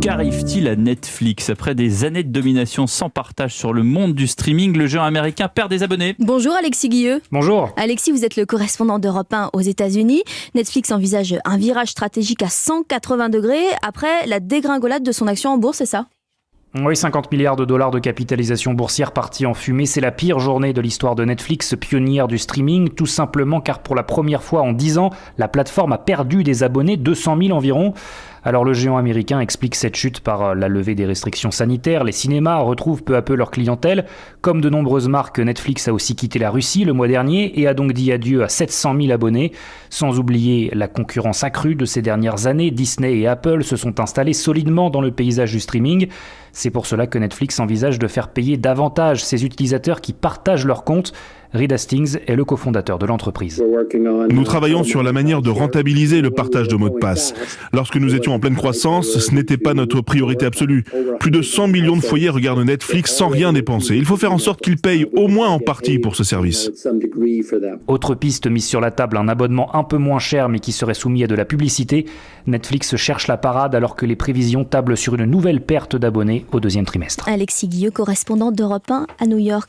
Qu'arrive-t-il à Netflix ? Après des années de domination sans partage sur le monde du streaming, le géant américain perd des abonnés. Bonjour Alexis Guilleux. Bonjour. Alexis, vous êtes le correspondant d'Europe 1 aux États-Unis. Netflix envisage un virage stratégique à 180 degrés après la dégringolade de son action en bourse, c'est ça ? Oui, 50 milliards de dollars de capitalisation boursière partie en fumée. C'est la pire journée de l'histoire de Netflix, pionnière du streaming, tout simplement car pour la première fois en 10 ans, la plateforme a perdu des abonnés, 200 000 environ. Alors le géant américain explique cette chute par la levée des restrictions sanitaires. Les cinémas retrouvent peu à peu leur clientèle. Comme de nombreuses marques, Netflix a aussi quitté la Russie le mois dernier et a donc dit adieu à 700 000 abonnés. Sans oublier la concurrence accrue de ces dernières années, Disney et Apple se sont installés solidement dans le paysage du streaming. C'est pour cela que Netflix envisage de faire payer davantage ses utilisateurs qui partagent leurs comptes. Reed Hastings est le cofondateur de l'entreprise. Nous travaillons sur la manière de rentabiliser le partage de mots de passe. Lorsque nous étions en pleine croissance, ce n'était pas notre priorité absolue. Plus de 100 millions de foyers regardent Netflix sans rien dépenser. Il faut faire en sorte qu'ils payent au moins en partie pour ce service. Autre piste mise sur la table, un abonnement un peu moins cher mais qui serait soumis à de la publicité. Netflix cherche la parade alors que les prévisions tablent sur une nouvelle perte d'abonnés au deuxième trimestre. Alexis Guilleux, correspondant d'Europe 1 à New York.